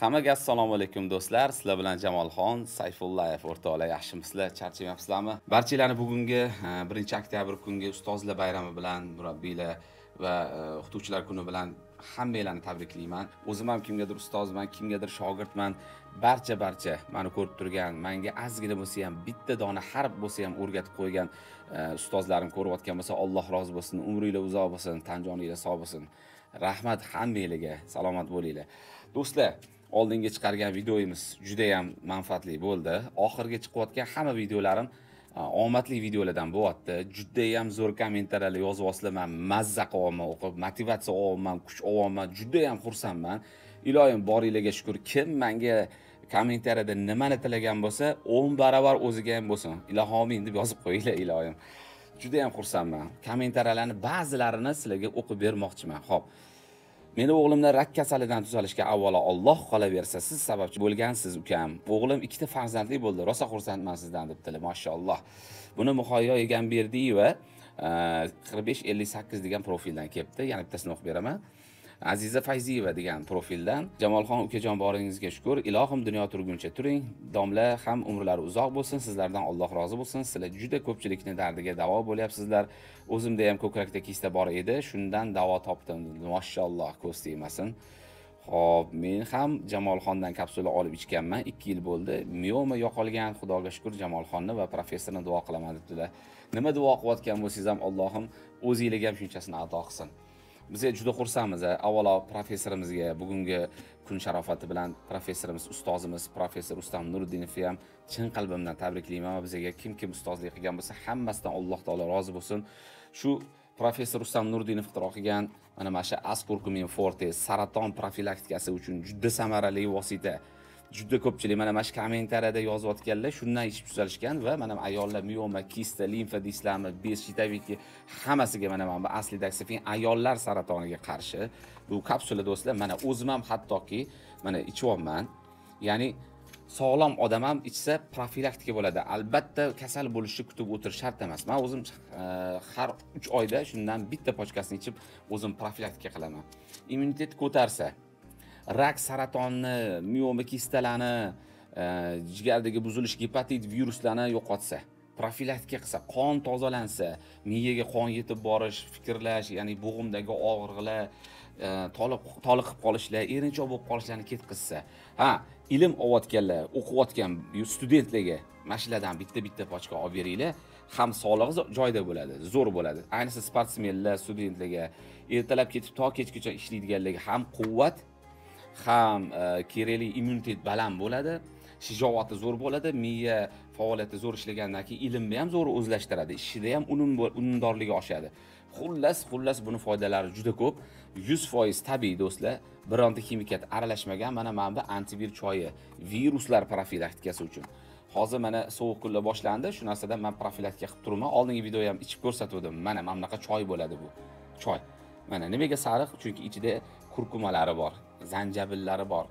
Hammaga assalomu alaykum do'stlar. Sizlar bilan Jamolxon Sayfullayev o'rtoqlar. Yaxshimisizlar? Charchamayapsizlarmi? Barchalarni bugungi 1-oktyabr kungi ustozlar bayrami bilan, murabbiylar va o'qituvchilar kuni bilan hammanglarni tabriklayman. O'zim ham kimgadir ustozman, kimgadir shogirdman. Barcha meni ko'rib turgan, menga ozgina bo'lsa ham bitta dona harf bo'lsa ham o'rgatib qo'ygan ustozlarim ko'rayotgan bo'lsa, Alloh rozi bo'lsin, umringlar uzoq bo'lsin, tan joninglar sog' bo'lsin. Rahmat hammanglarga, salomat bo'linglar. Do'stlar, oldinga chiqargan videoyimiz juda ham manfaatli bo'ldi. Oxirgi chiqayotgan hamma videolarim omadli videolardan bo'lyapti. Juda ham zo'r kommentariylar yozyapsizlar. Men mazza qilyapman, o'qib, motivatsiya olyapman, kuch olyapman. Juda ham xursandman. Iloyim boringlarga shukr. Kim menga kommentariyada nimani tilagan bo'lsa, 10 barobar o'ziga ham bo'lsin. Ilohomin deb yozib qo'yinglar, iloyim. Juda ham xursandman. Kommentariyalarni ba'zilarini sizlarga o'qib bermoqchiman. Xo'p. Meni o'g'limni rak kasalidan tuzalishga avvalo Alloh qolaversa, siz sababchi bo'lgansiz, ukam. O'g'lim 2 ta farzandli bo'ldi. Rosa xursandman sizdan debdilar, mashalloh. Buni Muhayyo Egamberdiyeva 4558 degan profildan kelibdi. Yana bittasini o'qib beraman. Aziza Fayziyeva degan profildan. Jamolxon ukajon boringizga shukr. Ilohim dunyo turguncha turing. Domla ham umrlari uzoq bo'lsin. Sizlardan Alloh rozi bo'lsin. Sizlar juda ko'pchilikni dardiga davo bo'lyapsizlar. O'zimda ham ko'krakda kista bor edi. Shundan davo topdim. Mashalloh, ko'z tegmasin. Xo'p, men ham Jamolxondan kapsula olib ichganman. 2 yil bo'ldi. Miyoma yo'qolgan, Xudoga shukr, Jamolxonni va professorni duo qilaman debdilar. Nima duo qilayotgan bo'lsangiz ham Allohim o'zingizga ham shunchasini ato qilsin. Bizga juda xursandmiz. Avvalo professorimizga bugungi kun sharofati bilan professorimiz, ustozimiz professor Rustam Nuriddinov ham chin qalbimdan tabriklayman. Bizga kim ustozlik qilgan bo'lsa, hammasidan Alloh taolo rozi bo'lsin. Shu professor Rustam Nuriddinov ixtiro qilgan mana shu Ascorcumin Forte saraton profilaktikasi uchun juda samarali vosita. Juda ko'pchilik mana shu kommentariyada yozayotganlar shundan ichib tuzalishgan va mana ayollar miyoma, kista, limfa dislarmi, bez shitaviki hammasiga mana bu aslidagi ayollar saratoniga qarshi bu kapsula do'stlar, mana o'zim ham hattoki mana ichyapman. Ya'ni sog'lom odam ham ichsa profilaktika bo'ladi. Albatta kasal bo'lishni kutib o'tirish shart emas. Men o'zim har 3 oyda shundan bitta pochkasini ichib o'zim profilaktika qilaman. Immunitet ko'tarsa, rak, saratonni, miyoma kistalarni, jigardagi buzilish, gepatit viruslarni yo'qotsa, profilaktika qilsa, qon tozalansa, miyaga qon yetib borish, fikrlash, ya'ni bo'g'imdagi og'riqlar, toliqib qolishlar, erinchoq bo'lib qolishlarni ketkizsa. Ha, ilm olayotganlar, o'qiyotgan studentlarga mashlardan bitta pochka olib beringlar, ham sog'lig'i joyida bo'ladi, zo'r bo'ladi. Ayniqsa sportsmenlar, studentlarga ertalab ketib to kechgacha ishlaydiganlarga ham quvvat, ham kerakli immunitet baland bo'ladi, shijoati zo'r bo'ladi, miya faoliyati zo'r ishlagandan keyin ilmni ham zo'r o'zlashtiradi, ishida ham unumdorligi oshadi. Xullas buni foydalari juda ko'p. 100% tabiiy do'stlar, bironta ximikat aralashmagan mana bu antivir choyi, viruslar profilaktikasi uchun. Hozir mana sovuq kunlar boshlandi, shu narsadan men profilaktika qilib turibman. Oldingi videoda ham ichib ko'rsatdim. Mana bunaqa choy bo'ladi bu. Choy. Mana nimaga sariq? Chunki ichida kurkumalari bor, zanjabillari bor.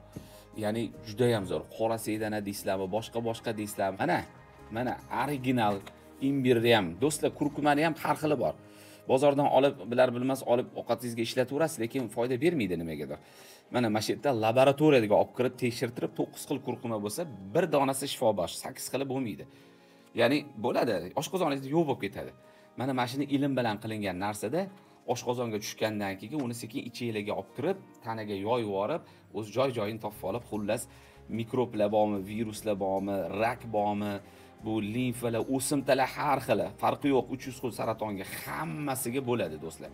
Ya'ni juda ham zo'r. Qora seydana deysizlarmi, boshqa deysizlarmi? Mana original imbirni ham, do'stlar, kurkumani ham har xili bor. Bozordan olib, bilmas olib ovqatingizga ishlataverasiz, lekin foyda bermaydi nimagadir. Mana shu yerda laboratoriyaga olib kirib tekshirtirib 9 xil kurkuma bo'lsa, bir donasi shifobaxsh, 8 xili bo'lmaydi. Ya'ni bo'ladi, oshqozoningizda yo'q bo'lib ketadi. Mana shuni ilm bilan qilingan narsada oshqozonga tushgandan keyin uni sekin ichinglarga olib kirib, tanaga yoyib yorib, o'z joyini topib olib, xullas mikroblar bormi, viruslar bormi, rak bormi, bu limfalar, o'simtalar har xili, farqi yo'q. 300 xil saratonga hammasiga bo'ladi do'stlar.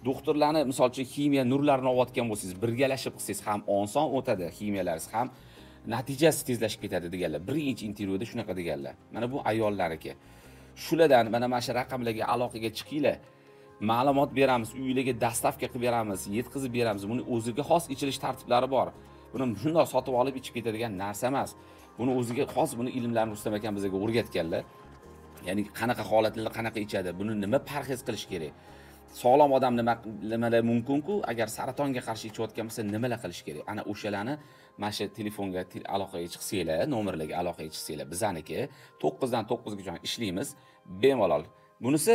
Doktorlarni, misol uchun, ximiya nurlarini olayotgan bo'lsangiz, birgalashib qilsangiz ham oson o'tadi, ximiyalaringiz ham natijasi tezlashib ketadi deganlar. Birinchi intervyuda shunaqa deganlar. Mana bu ayollarniki. Shulardan mana shu raqamlarga aloqaga chiqinglar. Ma'lumot beramiz, uylarga dastavka qilib beramiz, yetkazib beramiz. Buni o'ziga xos ichilish tartiblari bor. Buni shunday sotib olib ichib ketadigan narsa emas. Buni o'ziga xos, buni ilmlarni Rustam akam bizga o'rgatganlar. Ya'ni qanaqa holatlarda qanaqa ichadi, buni nima parhez qilish kerak. Sog'lom odam nimalar mumkin-ku, agar saratonga qarshi ichayotgan bo'lsa, nimalar qilish kerak? Ana o'shalarni mana shu telefonga aloqaga chiqsanglar, nomerlarga aloqaga chiqsanglar, bizaniki 9 dan 9 gacha ishlaymiz, bemalol. Bunisi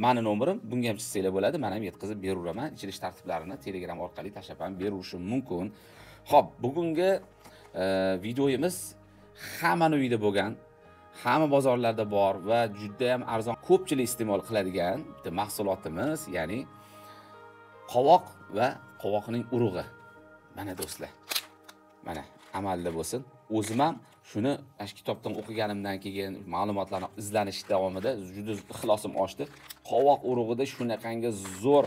meni nomerim, bunga ham chizsanglar bo'ladi, men ham yetkazib beraveraman. Ichilish tartiblarini Telegram orqali tashlab ham berishim mumkin. Xo'p, bugungi videoyimiz hammani uyida bo'lgan, hamma bozorlarda bor va juda ham arzon, ko'pchilik iste'mol qiladigan bitta mahsulotimiz, ya'ni qovoq va qovoqning urug'i. Mana do'stlar. Mana amalda bo'lsin. O'zim ham shuni kitobdan o'qiganimdan keyin ma'lumotlarni izlanish davomida juda ixlosim oshdi. Qovoq urug'ida shunaqangi zo'r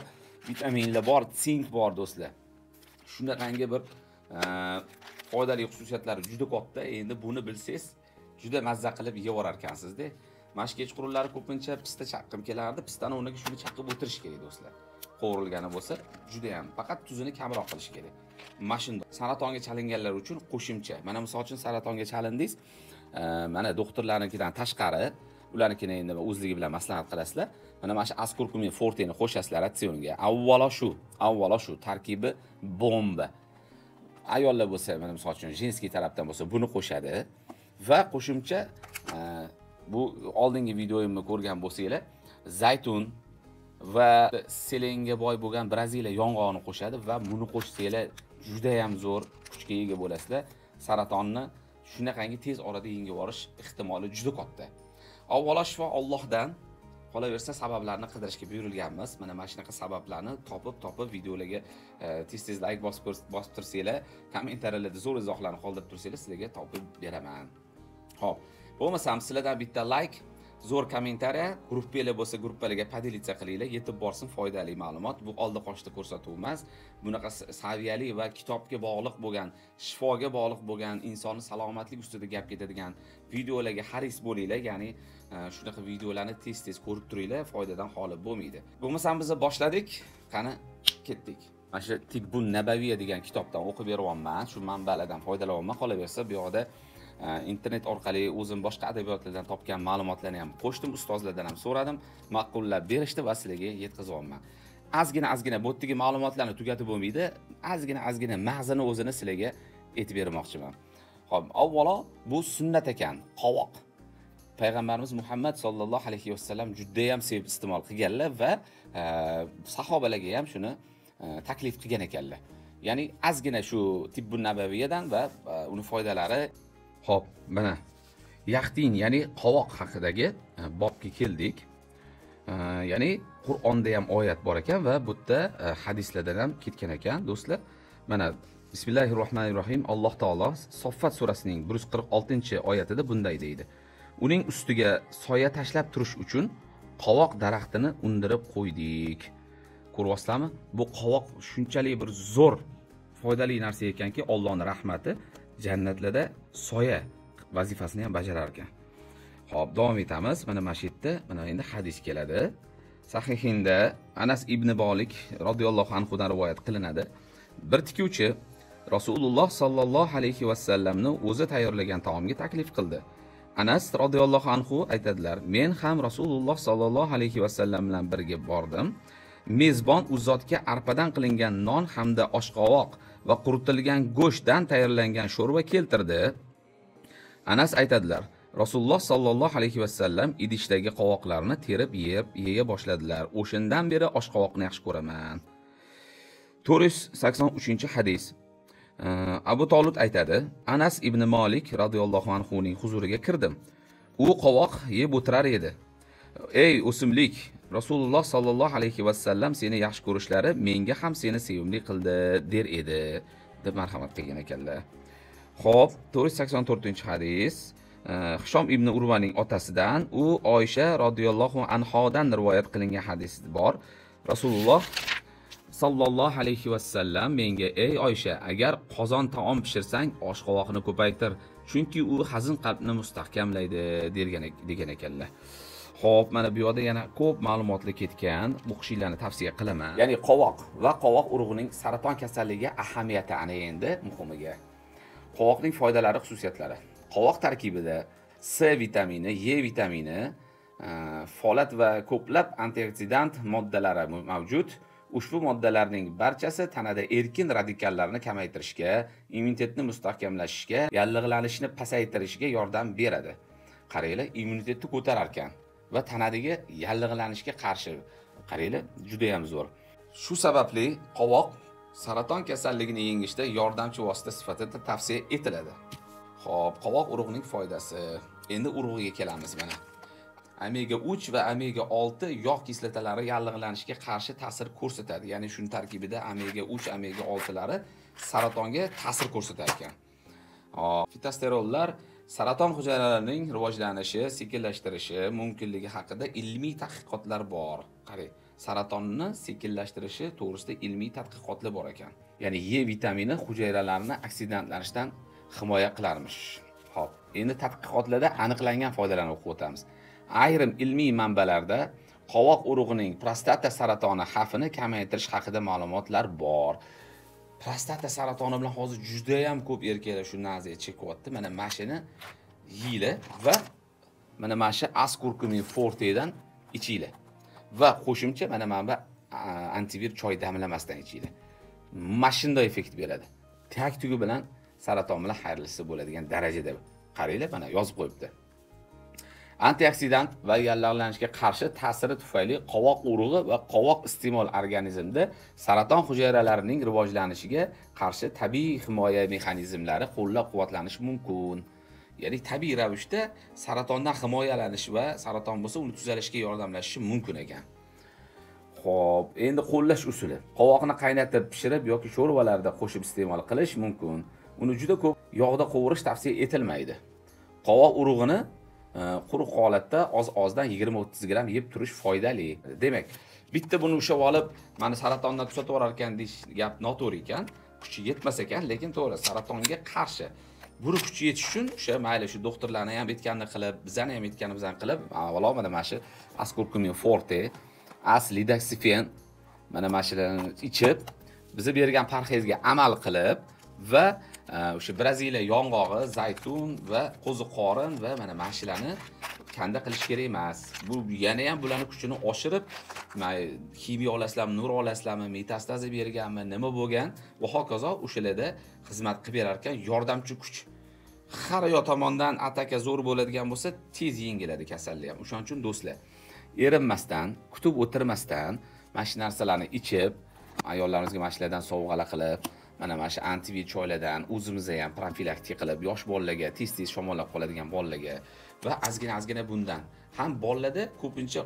vitaminlar bor, sink bor do'stlar. Shunaqangi bir foydali xususiyatlari juda katta. Endi buni bilsangiz, juda mazza qilib yeyorar ekansiz-da. Mana shu kechqurunlari ko'pincha pista chaqqim kelardi. Pistani o'rniga shuni chaqib o'tirish kerak do'stlar. Qovurilgani bo'lsa, juda ham faqat tuzini kamroq qilish kerak. Mana shunda saratonga chalinganlar uchun qo'shimcha. Mana misol uchun saratonga chalindingiz, mana doktorlarnikidan tashqari, ularnikini endi o'zligi bilan maslahat qilasizlar. Mana shu askurkumin forteni qo'shasizlar ratsionga. Avvalo shu tarkibi bomba. Ayollar bo'lsa, mana misol uchun jinskiy tarafdan bo'lsa, buni qo'shadi va qo'shimcha bu oldingi videoyimni ko'rgan bo'lsanglar, zaytun va selenga boy bo'lgan Braziliya yong'og'ini qo'shadi va buni qo'shsanglar juda ham zo'r kuchga ega bo'lasizlar. Saratonni shunaqangi tez orada yengib olish ehtimoli juda katta. Avvalo shifo Allohdan, qolaversa sabablarni qidirishga buyurilganmiz. Mana shunaqa sabablarni topib videolarga tez like bosib tursanglar, kommentariyalarda zo'r izohlarni qoldirib tursanglar, sizlarga topib beraman. Xo'p, bo'lmasam sizlardan bitta like, zo'r kommentariya, gruppalar bo'lsa gruppalarga podelitsiya qilinglar, yetib borsin foydali ma'lumot. Bu oldi qochdi ko'rsatuv emas. Bunaqa saviyali va kitobga bog'liq bo'lgan, shifoga bog'liq bo'lgan, insonni salomatlik ustida gap ketadigan videolarga haris bo'linglar, ya'ni shunaqa videolarni tez ko'rib turinglar, foydadan xoli bo'lmaydi. Bo'lmasam biz boshladik, qani ketdik. Mana shu Tibbun Nabaviya degan kitobdan o'qib beryapman, shu manbalardan foydalanyapman. Qolaversa, bu yoqda internet orqali o'zim boshqa adabiyotlardan topgan ma'lumotlarni ham qo'shdim, ustozlardan ham so'radim, ma'qullab berishdi va sizlarga yetkazyapman. Azgina bu yerdagi ma'lumotlarni tugatib bo'lmaydi, azgina mag'zini o'zini sizlarga aytib bermoqchiman. Xo'p, avvalo bu sunnat ekan, qovoq. Payg'ambarimiz Muhammad sallallohu alayhi vasallam juda ham sevib iste'mol qilganlar va sahobalarga ham shuni taklif qilgan ekanlar. Ya'ni azgina shu Tibbun Nabaviyadan va uni foydalari. Xo'p, mana yaxtin, ya'ni qovoq haqidagi bobga keldik. Ya'ni Qur'onda ham oyat bor ekan va bu yerda hadislardan ham ketgan ekan, do'stlar. Mana Bismillahirrohmanirrohim. Alloh taolo Soffat surasining 146-oyatida bunday deydi. Uning ustiga soya tashlab turish uchun qovoq daraxtini undirib qo'ydik. Ko'ryapsizlarmi? Bu qovoq shunchalik bir zo'r foydali narsa ekanki, Allohning rahmati jannatlarda soya vazifasini ham bajarar ekan. Xo'p, davom etamiz. Mana mashitda, mana endi hadis keladi. Sahihinda Anas ibn Malik radhiyallohu anhu dan rivoyat qilinadi. Bir tikuvchi Rasululloh sallallohu alayhi vasallamni o'zi tayyorlagan taomga taklif qildi. Anas radhiyallohu anhu aytadilar: "Men ham Rasululloh sallallohu alayhi vasallam bilan birga bordim. Mezbon u zotga arpadan qilingan non hamda oshqovoq va quritilgan go'shtdan tayyorlangan sho'rva keltirdi." Anas aytadilar: Rasululloh sallallohu alayhi vasallam idishdagi qovoqlarni terib yeya boshladilar. O'shandan beri oshqovoqni yaxshi ko'raman. 483-hadis. Abu Tolib aytadi: Anas ibn Malik radhiyallohu anhu ning huzuriga kirdim. U qovoq yeb o'tirar edi. Ey o'simlik, Rasululloh sallallohu alayhi vasallam seni yaxshi ko'rishlari menga ham seni sevimli qildi der edi, deb marhamat qilgan ekanlar. Xo'p, 484-hadis. Hishom ibn Urvaning otasidan, u Oysha radhiyallohu anhodan rivoyat qilingan hadis bor. Rasululloh sallallohu alayhi vasallam menga: "Ey Oysha, agar qozon taom pishirsang, oshqovoqni ko'paytir, chunki u hazin qalbni mustahkamlaydi" degan ekanlar. Xo'p, mana bu yerda yana ko'p ma'lumotlar ketgan, o'qishinglarni tavsiya qilaman. Ya'ni qovoq va qovoq urug'ining saraton kasalligiga ahamiyati ana endi muhimiga. Qovoqning foydalari, xususiyatlari. Qovoq tarkibida C vitamini, E vitamini, folat va ko'plab antioksidant moddalari mavjud. Ushbu moddalarning barchasi tanada erkin radikallarni kamaytirishga, immunitetni mustahkamlashga, yallig'lanishni pasaytirishga yordam beradi. Qaranglar, immunitetni ko'tarar ekan va tanadagi yallig'lanishga qarshi, qaranglar, juda ham zo'r. Shu sababli qovoq saraton kasalligini yengishda yordamchi vosita sifatida tavsiya etiladi. Xo'p, qovoq urug'ining foydasi. Endi urug'iga kelamiz mana. Omega 3 va omega 6 yog' kislotalari yallig'lanishga qarshi ta'sir ko'rsatadi. Ya'ni shuning tarkibida omega 3, omega 6 lari saratonga ta'sir ko'rsatar ekan. Fitosterollar saraton hujayralarining rivojlanishi, sekinlashtirishi mumkinligi haqida ilmiy tadqiqotlar bor. Qarang, saratonni sekinlashtirishi to'g'risida ilmiy tadqiqotlar bor ekan. Ya'ni E vitamini hujayralarni oksidantlanishdan himoya qilarmish. Xo'p, endi tadqiqotlarda aniqlangan foydalarni o'qib o'tamiz. Ayrim ilmiy manbalarda qovoq urug'ining prostata saratoni xavfini kamaytirish haqida ma'lumotlar bor. Prostata saratoni bilan hozir juda ham ko'p erkaklar shu naziya chekyapti. Mana mashini yeylar va mana mashi askurkumin fortedan ichinglar. Va qo'shimcha mana bu antivir choy damlamasdan ichinglar. Mashinda effekt beradi. Tak tugi bilan saraton bilan xayrlisi bo'ladigan darajada. Qaranglar, mana yozib qo'yibdi. Antioksidant va yallig'lanishga qarshi ta'siri tufayli qovoq urug'i va qovoq iste'mol organizmda saraton hujayralarining rivojlanishiga qarshi tabiiy himoya mexanizmlari qo'llab-quvvatlanishi mumkin. Ya'ni tabiiy ravishda saratondan himoyalanish va saraton bo'lsa uni tuzalishiga yordamlashishi mumkin ekan. Xo'p, endi qo'llash usuli. Qovoqni qaynatib, pishirib yoki sho'rvalarda qo'shib iste'mol qilish mumkin. Uni juda ko'p yog'da qovurish tavsiya etilmaydi. Qovoq urug'ini quruq holatda oz-ozdan 20-30 gram yeb turish foydali. Demak, bitta buni ushab olib, mana saratondan tuzatib orar ekan deyish gap noto'g'ri ekan. Kuchi yetmas ekan, lekin to'g'ri, saratonga qarshi. Buni kuchi yetish uchun o'sha mayli shu doktorlarning ham aytganini qilib, bizani ham aytganimizni qilib, avvalo mana shu ascorcumin forte, lidoxifen mana shularni ichib, bizga bergan parhezga amal qilib va o'sha Braziliya yong'og'i, zaytun va qo'ziqorin va mana shularni kanda qilish kerak emas. Bu yana ham bularning kuchini oshirib, kimyo olasizlarmi, nur olasizlarmi, metastaza berganmi, nima bo'lgan va hokazo o'shalarda xizmat qilib berar ekan yordamchi kuch. Har yo tomondan ataka zo'r bo'ladigan bo'lsa, tez yengiladi kasallik ham. O'shaning uchun do'stlar, erinmasdan, kutib o'tirmasdan mana shu narsalarni ichib, ayollarimizga mana shulardan sovg'alar qilib, mana shu antivir choylardan o'zimizga ham profilaktik qilib, yosh bolalarga, tez-tez shamollab qoladigan bolalarga va azgina bundan ham bolalarda ko'pincha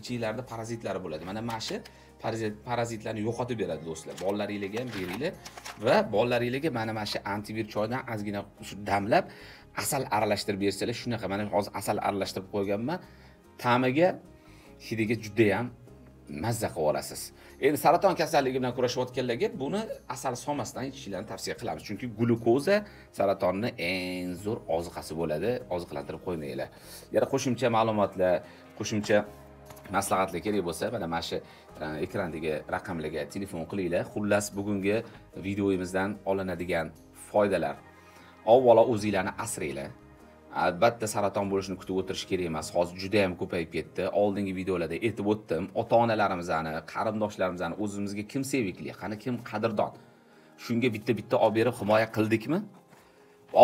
ichinglarda parazitlari bo'ladi. Mana shu parazitlarni yo'qotib beradi do'stlar. Bolalaringizga ham beringlar va bolalaringizga mana shu antivir choydan azgina damlab asal aralashtirib bersalar, shunaqa mana hozir asal aralashtirib qo'yganman. Ta'miga, hidiga juda ham mazza qilib olasiz. Endi saraton kasalligi bilan kurashayotganlarga buni asal solmasdan ichishlarini tavsiya qilamiz. Chunki glukoza saratonni eng zo'r oziqasi bo'ladi. Oziqlantirib qo'ymanglar. Yana qo'shimcha ma'lumotlar, qo'shimcha maslahatlar kerak bo'lsa, mana shu ekrandagi raqamlarga telefon qilinglar. Xullas, bugungi videoyimizdan olinadigan foydalar. Avvalo o'zingizlarni asranglar. Albatta saraton bo'lishini kutib o'tirish kerak emas. Hozir juda ham ko'payib ketdi. Oldingi videolarda aytib o'tdim. Ota-onalarimizni, qarindoshlarimizni o'zimizga kim sevikli, qani kim qadrdon. Shunga bitta olib berib himoya qildikmi?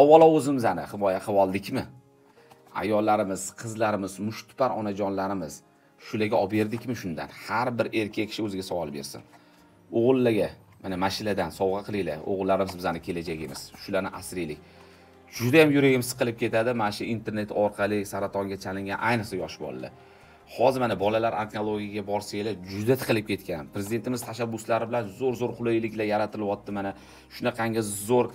Avvalo o'zimizni himoya qilib oldikmi? Ayollarimiz, qizlarimiz, mushtipar onajonlarimiz shularga olib berdikmi shundan? Har bir erkak kishi o'ziga savol bersin. O'g'illarga mana mashiladan sovg'a qilinglar. O'g'illarimiz bizning kelajagimiz. Shularni asraylik. Juda ham yuragim siqilib ketadi mana shu internet orqali saratonga chalingan ayniqsa yosh bolalar. Hozir mana bolalar onkologiyaga borsanglar juda tiqilib ketgan. Prezidentimiz tashabbuslari bilan zo'r qulayliklar yaratilyapti. Mana shunaqangi zo'r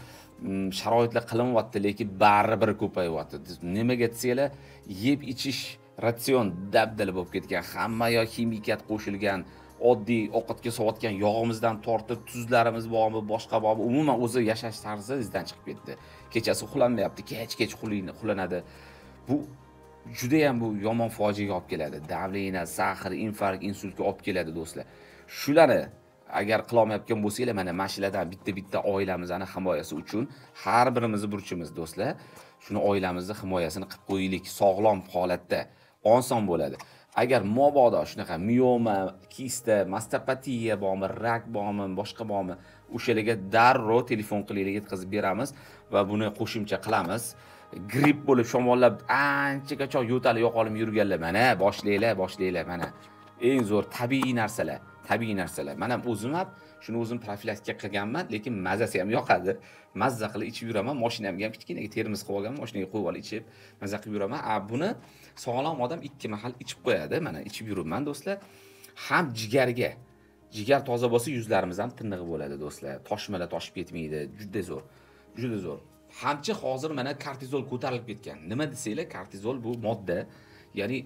sharoitlar qilinyapti, lekin baribir ko'payyapti. Nimaga desanglar, yeb ichish ratsion dabdala bo'lib ketgan. Hamma yo ximikat qo'shilgan, oddiy ovqatga solayotgan yog'imizdan tortib, tuzlarimiz bormi, boshqa bormi, umuman o'zi yashash tarzi izdan chiqib ketdi. Kechasi uxlanmayapti, kech uxlanadi. Bu juda ham bu yomon fojiaga olib keladi. Davlina, zaxir, infarkt, insultga olib keladi do'stlar. Shularni agar qila olmayotgan bo'lsanglar, mana mashiladan bitta oilamizning himoyasi uchun har birimizni burchimiz do'stlar. Shuni oilamizni himoyasini qilib qo'yaylik, sog'lom holatda oson bo'ladi. Agar mobodo shunaqa mioma, kista, mastopatiya bormi, rak bormi, boshqa bormi, o'shalarga darrov telefon qilinglar, yetkazib beramiz va buni qo'shimcha qilamiz. Gripp bo'lib shamollab anchagacha yo'tali yo'qolib yurganlar, mana boshlaylar, mana eng zo'r tabiiy narsalar. Mana o'zim ham Shuni o'zim profilaktika qilganman, lekin mazasi ham yoqadi. Mazza qilib ichib yuraman. Mashinamga ham kichkina termos qilib olganman, mashinaga qo'yib olib ichib, mazza qilib yuraman. Buni sog'lom odam 2 mahal ichib qo'yadi. Mana ichib yuribman do'stlar. Ham jigarga. Jigar toza bo'lsa, yuzlarimiz ham tiniq bo'ladi do'stlar. Toshmalar toshib ketmaydi. Juda zo'r. Juda zo'r. Hamchi hozir mana kortizol ko'tarilib ketgan. Nima desanglar, kortizol bu modda. Ya'ni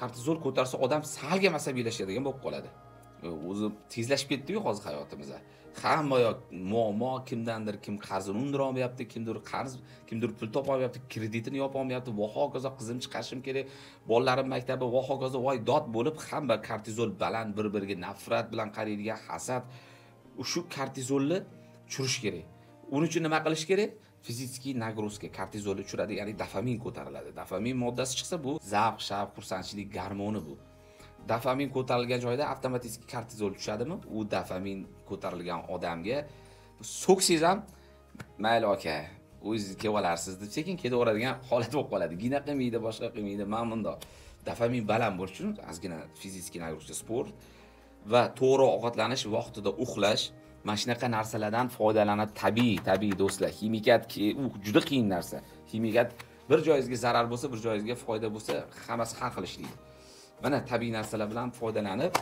kortizol ko'tarsa odam salga asabiylashadigan bo'lib qoladi. O'zi tezlashib ketdi-yu hozir hayotimizda. Hamma yoq muammo, kimdandir kim qarzini undira olmayapti, kimdir pul topa olmayapti, kreditini yopa olmayapti, va hokazo qizim chiqarishim kerak, bolalarim maktabi va hokazo voy dod bo'lib, hamma kortizol baland, bir-biriga nafrat bilan qaraydigan hasad. Shu kortizolni tushirish kerak. Uning uchun nima qilish kerak? Fiziki nagruzka kortizolni tushiradi, ya'ni dopamin ko'tariladi. Dopamin moddasi chiqsa bu zavq, shavq, xursandchilik gormoni bu. Dopamin ko'tarilgan joyda avtomatik kortizol tushadimi? U dopamin ko'tarilgan odamga so'ksiz ham mayli aka, o'zingiz kelib olarsiz deb sekin ketaveradigan holat bo'lib qoladi. Gina qilmaydi, boshqa qilmaydi, mana bundoq. Dopamin baland bo'lish uchun ozgina fiziki nagruzka, sport va to'g'ri ovqatlanish, vaqtida uxlash, mana shunaqa narsalardan foydalanib tabiiy do'stlar. Ximikat u juda qiyin narsa. Ximikat bir joyingizga zarar bo'lsa, bir joyingizga foyda bo'lsa, hammasi har xil ishlaydi. Mana tabiiy narsalar bilan foydalanib,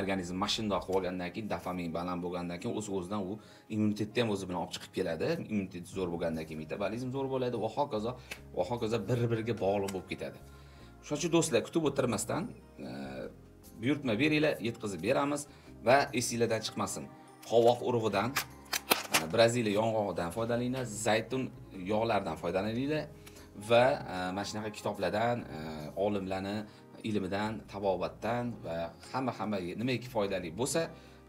organizm mashinda qilib olgandan keyin, dopamin baland bo'lgandan keyin o'z-o'zidan u immunitetni ham o'zi bilan olib chiqib keladi. Immunitet zo'r bo'lgandan keyin metabolizm zo'r bo'ladi va hokazo bir-biriga bog'liq bo'lib ketadi. Shuning uchun do'stlar, kutib o'tirmasdan buyurtma beringlar, yetkazib beramiz va esingizdan chiqmasin. Qovoq urug'idan, Braziliya yong'og'idan foydalaninglar, zaytun yog'laridan foydalaninglar va mana shunaqa kitoblardan, olimlarning ilmidan, tabobatdan va hamma nimaiki foydali bo'lsa,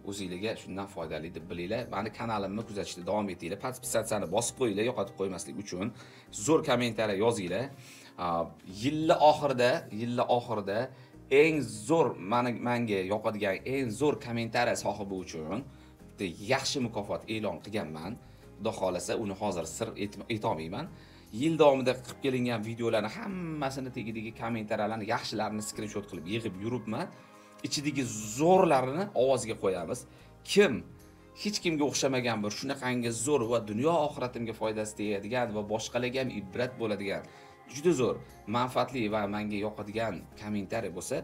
o'zingizga shundan foydali deb bilinglar. Meni kanalimni kuzatishda davom etinglar. Podpisatsiyani bosib qo'yinglar, yo'qotib qo'ymaslik uchun. Zo'r kommentariy yozinglar. Yillar oxirida eng zo'r menga yoqadigan eng zo'r kommentariy sohibi uchun yaxshi mukofot e'lon qilganman. Xudo xolasa uni hozir sir aytolmayman. Yil davomida qilib kelingan videolarni hammasini tegidagi kommentariyalarni yaxshilarini skrinshot qilib yig'ib yuribman. Ichidagi zo'rlarini ovozga qo'yamiz. Hech kimga o'xshamagan bir shunaqangi zo'r va dunyo oxiratimga foydasi tegadigan va boshqalarga ham ibrat bo'ladigan juda zo'r, manfaatli va menga yoqadigan kommentariy bo'lsa,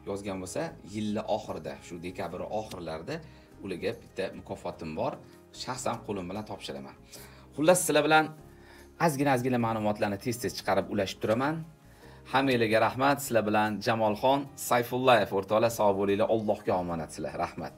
yozgan bo'lsa, yillar oxirida, shu dekabr oxirlarida ularga bitta mukofotim bor. Shaxsan qo'lim bilan topshiraman. Xullas, sizlar bilan ozgina ma'lumotlarni tez chiqarib ulashib turaman. Hammangizga rahmat. Sizlar bilan Jamolxon Sayfullayev o'rtoqlar, sog' bo'linglar. Allohga omonatsizlar. Rahmat.